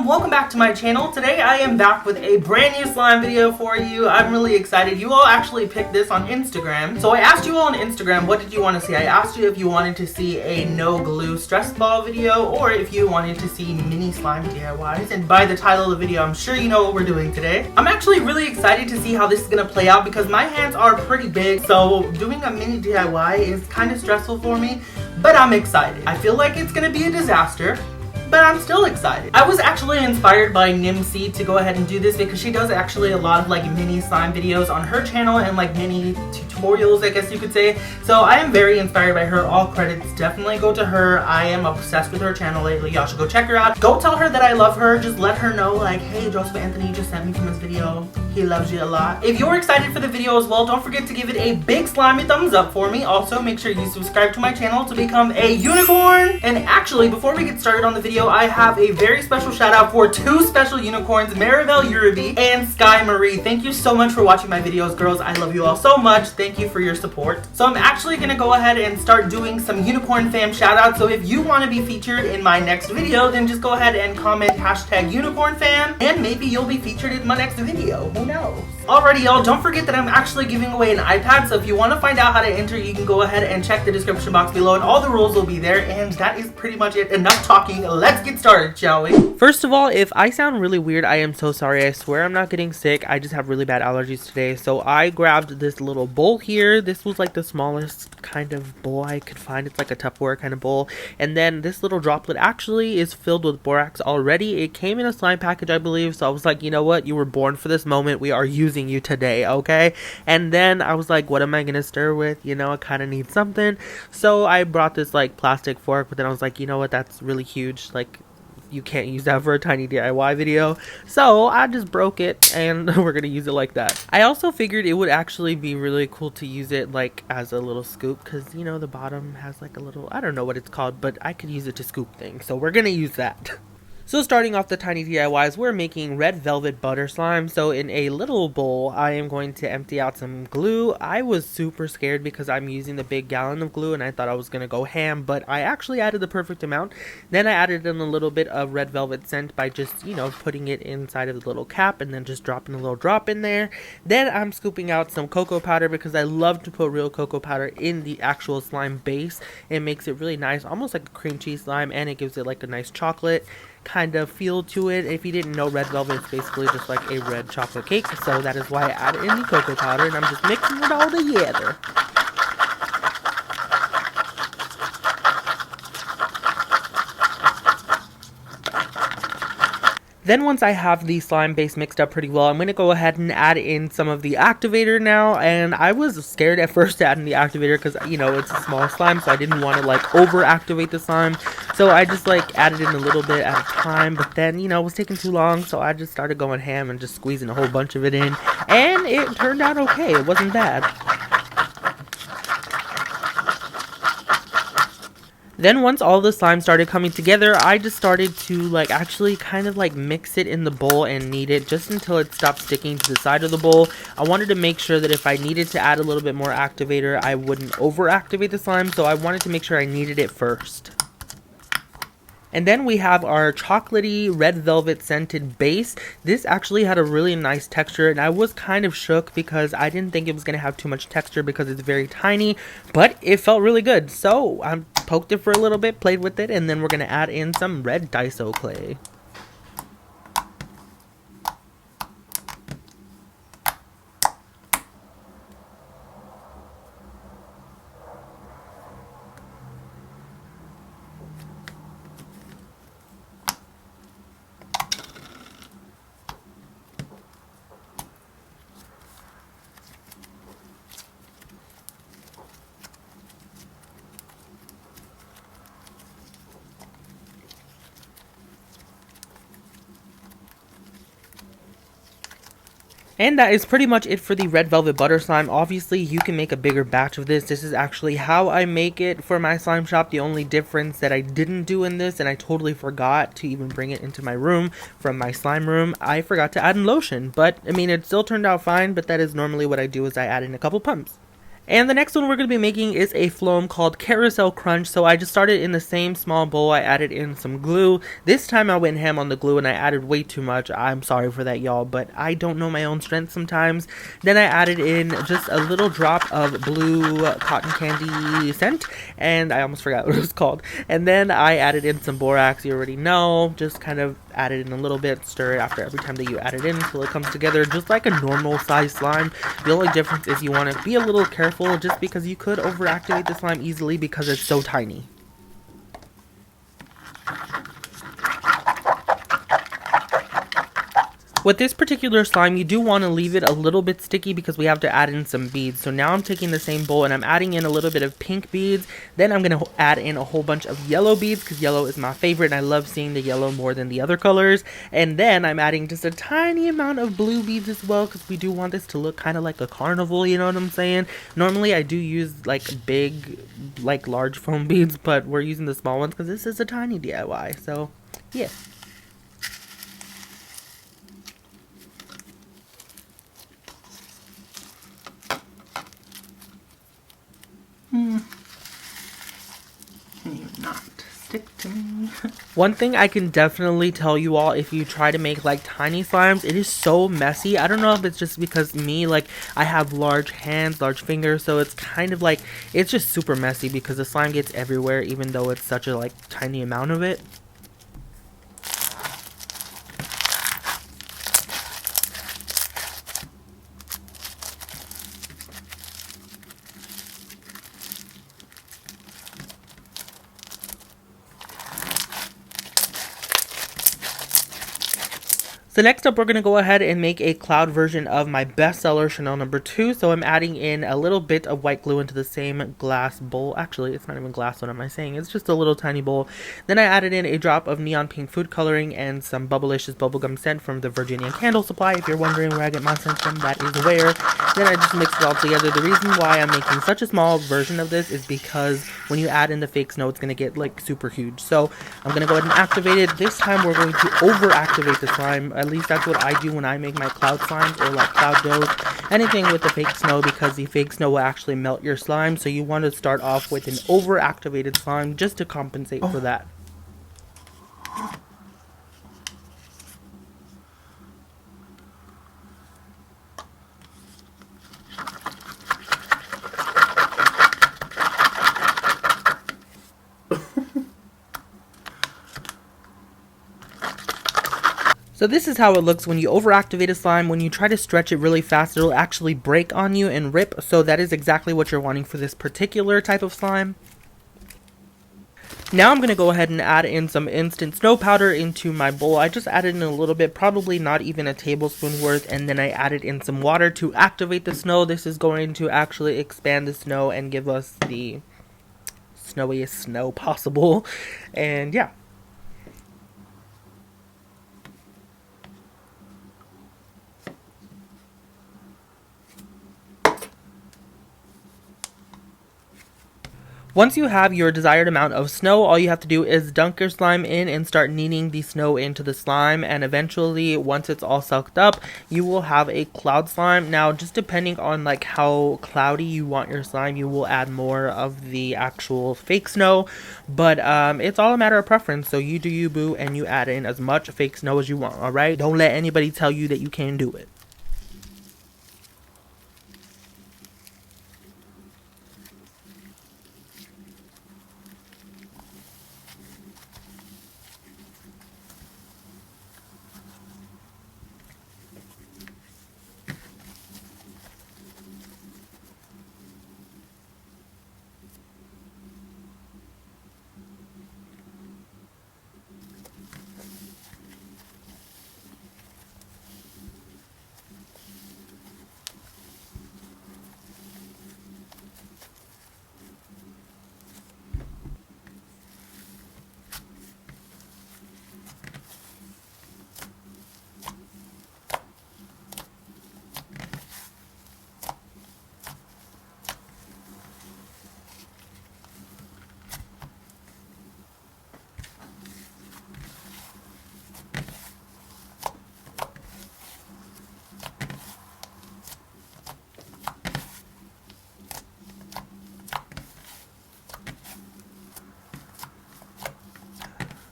welcome back to my channel. Today I am back with a brand new slime video for you. I'm really excited. You all actually picked this on Instagram. So I asked you all on Instagram, what did you want to see? I asked you if you wanted to see a no glue stress ball video or if you wanted to see mini slime DIYs. And by the title of the video, I'm sure you know what we're doing today. I'm actually really excited to see how this is going to play out because my hands are pretty big. So doing a mini DIY is kind of stressful for me, but I'm excited. I feel like it's going to be a disaster, but I'm still excited. I was actually inspired by Nimsy to go ahead and do this because she does actually a lot of like mini slime videos on her channel and like mini tutorials, I guess you could say. So I am very inspired by her. All credits definitely go to her. I am obsessed with her channel lately. Y'all should go check her out. Go tell her that I love her. Just let her know like, hey, JosephAnthonii just sent me from his video. He loves you a lot. If you're excited for the video as well, don't forget to give it a big slimy thumbs up for me. Also, make sure you subscribe to my channel to become a unicorn. And actually, before we get started on the video, I have a very special shout out for two special unicorns, Maribel Uribe and Sky Marie. Thank you so much for watching my videos, girls. I love you all so much. Thank you for your support. So I'm actually gonna go ahead and start doing some unicorn fam shout outs. So if you want to be featured in my next video, then just go ahead and comment hashtag unicorn fam and maybe you'll be featured in my next video. Who knows? Alrighty, y'all, don't forget that I'm actually giving away an iPad, so if you want to find out how to enter, you can go ahead and check the description box below and all the rules will be there. And that is pretty much it. Enough talking. Let's get started, shall we? First of all, if I sound really weird, I am so sorry. I swear I'm not getting sick. I just have really bad allergies today. So I grabbed this little bowl here. This was like the smallest kind of bowl I could find. It's like a Tupperware kind of bowl. And then this little droplet actually is filled with borax already. It came in a slime package, I believe. So I was like, you know what? You were born for this moment. We are using you today, okay? And then I was like, what am I gonna stir with? You know, I kind of need something. So I brought this like plastic fork, but then I was like, you know what? That's really huge. Like, you can't use that for a tiny DIY video. So I just broke it and we're gonna use it like that. I also figured it would actually be really cool to use it like as a little scoop because, you know, the bottom has like a little, I don't know what it's called, but I could use it to scoop things. So we're gonna use that. So starting off the tiny DIYs, we're making red velvet butter slime. So in a little bowl, I am going to empty out some glue. I was super scared because I'm using the big gallon of glue and I thought I was going to go ham, but I actually added the perfect amount. Then I added in a little bit of red velvet scent by just, you know, putting it inside of the little cap and then just dropping a little drop in there. Then I'm scooping out some cocoa powder because I love to put real cocoa powder in the actual slime base. It makes it really nice, almost like a cream cheese slime, and it gives it like a nice chocolate kind of feel to it. If you didn't know, red velvet is basically just like a red chocolate cake, so that is why I added in the cocoa powder and I'm just mixing it all together. Then once I have the slime base mixed up pretty well, I'm going to go ahead and add in some of the activator now. And I was scared at first to add in the activator because, you know, it's a small slime, so I didn't want to like over activate the slime. So I just like added in a little bit at a time, but then, you know, it was taking too long, so I just started going ham and just squeezing a whole bunch of it in. And it turned out okay. It wasn't bad. Then once all the slime started coming together, I just started to like actually kind of like mix it in the bowl and knead it just until it stopped sticking to the side of the bowl. I wanted to make sure that if I needed to add a little bit more activator, I wouldn't over activate the slime, so I wanted to make sure I kneaded it first. And then we have our chocolatey red velvet scented base. This actually had a really nice texture and I was kind of shook because I didn't think it was going to have too much texture because it's very tiny, but it felt really good. So I poked it for a little bit, played with it, and then we're going to add in some red Daiso clay. And that is pretty much it for the red velvet butter slime. Obviously, you can make a bigger batch of this. This is actually how I make it for my slime shop. The only difference that I didn't do in this, and I totally forgot to even bring it into my room from my slime room, I forgot to add in lotion. But, I mean, it still turned out fine, but that is normally what I do is I add in a couple pumps. And the next one we're going to be making is a FLOAM called Carousel Crunch. So I just started in the same small bowl. I added in some glue. This time I went ham on the glue and I added way too much. I'm sorry for that, y'all, but I don't know my own strength sometimes. Then I added in just a little drop of blue cotton candy scent, and I almost forgot what it was called. And then I added in some borax, you already know, just kind of added in a little bit, stir it after every time that you add it in until it comes together just like a normal size slime. The only difference is you want to be a little careful just because you could overactivate the slime easily because it's so tiny. With this particular slime, you do want to leave it a little bit sticky because we have to add in some beads. So now I'm taking the same bowl and I'm adding in a little bit of pink beads. Then I'm going to add in a whole bunch of yellow beads because yellow is my favorite and I love seeing the yellow more than the other colors. And then I'm adding just a tiny amount of blue beads as well because we do want this to look kind of like a carnival, you know what I'm saying? Normally I do use like big, like large foam beads, but we're using the small ones because this is a tiny DIY. So yeah. Can you not stick to me? One thing I can definitely tell you all, if you try to make like tiny slimes, it is so messy. I don't know if it's just because me, like I have large hands, large fingers, so it's kind of like, it's just super messy because the slime gets everywhere even though it's such a like tiny amount of it. So next up, we're going to go ahead and make a cloud version of my bestseller Chanel No. 2. So I'm adding in a little bit of white glue into the same glass bowl. Actually, it's not even glass, what am I saying? It's just a little tiny bowl. Then I added in a drop of neon pink food coloring and some Bubblicious bubblegum scent from the Virginia Candle Supply. If you're wondering where I get my scent from, that is where. Then I just mix it all together. The reason why I'm making such a small version of this is because when you add in the fake snow, it's going to get like super huge. So I'm going to go ahead and activate it. This time we're going to over-activate the slime. At least that's what I do when I make my cloud slimes or like cloud doughs, anything with the fake snow, because the fake snow will actually melt your slime. So you want to start off with an over-activated slime just to compensate for that. So this is how it looks when you overactivate a slime. When you try to stretch it really fast, it'll actually break on you and rip. So that is exactly what you're wanting for this particular type of slime. Now I'm going to go ahead and add in some instant snow powder into my bowl. I just added in a little bit, probably not even a tablespoon worth, and then I added in some water to activate the snow. This is going to actually expand the snow and give us the snowiest snow possible. And yeah. Once you have your desired amount of snow, all you have to do is dunk your slime in and start kneading the snow into the slime, and eventually, once it's all sucked up, you will have a cloud slime. Now, just depending on like how cloudy you want your slime, you will add more of the actual fake snow, but it's all a matter of preference. So you do you, boo, and you add in as much fake snow as you want, alright? Don't let anybody tell you that you can't do it.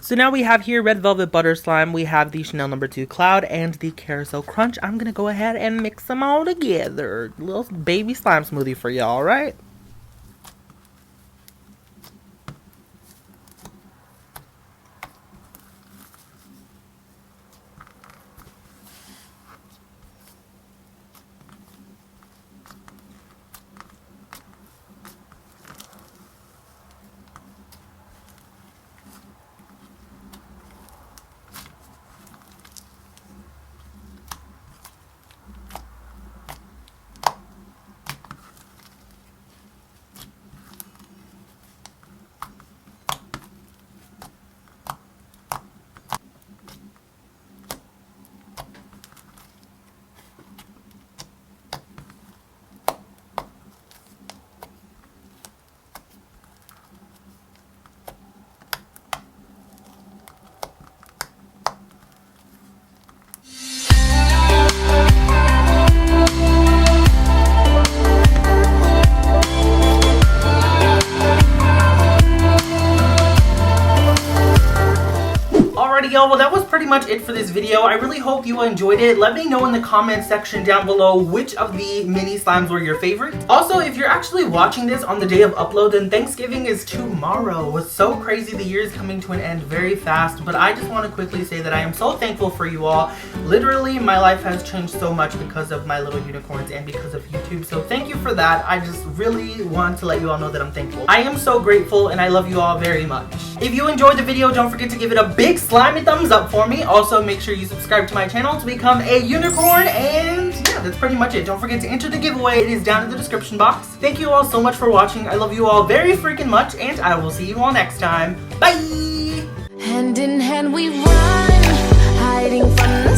So now we have here Red Velvet Butter Slime, we have the Chanel No. 2 Cloud, and the Carousel Crunch. I'm gonna go ahead and mix them all together. Little baby slime smoothie for y'all, right? Y'all, well, that was pretty much it for this video. I really hope you enjoyed it. Let me know in the comment section down below which of the mini slimes were your favorite. Also, if you're actually watching this on the day of upload, then Thanksgiving is tomorrow. It's so crazy. The year is coming to an end very fast, but I just want to quickly say that I am so thankful for you all. Literally, my life has changed so much because of my little unicorns and because of YouTube, so thank you for that. I just really want to let you all know that I'm thankful. I am so grateful, and I love you all very much. If you enjoyed the video, don't forget to give it a big slimy thumbs up for me. Also, make sure you subscribe to my channel to become a unicorn, and yeah, that's pretty much it. Don't forget to enter the giveaway. It is down in the description box. Thank you all so much for watching. I love you all very freaking much, and I will see you all next time. Bye! Hand in hand we run, hiding from the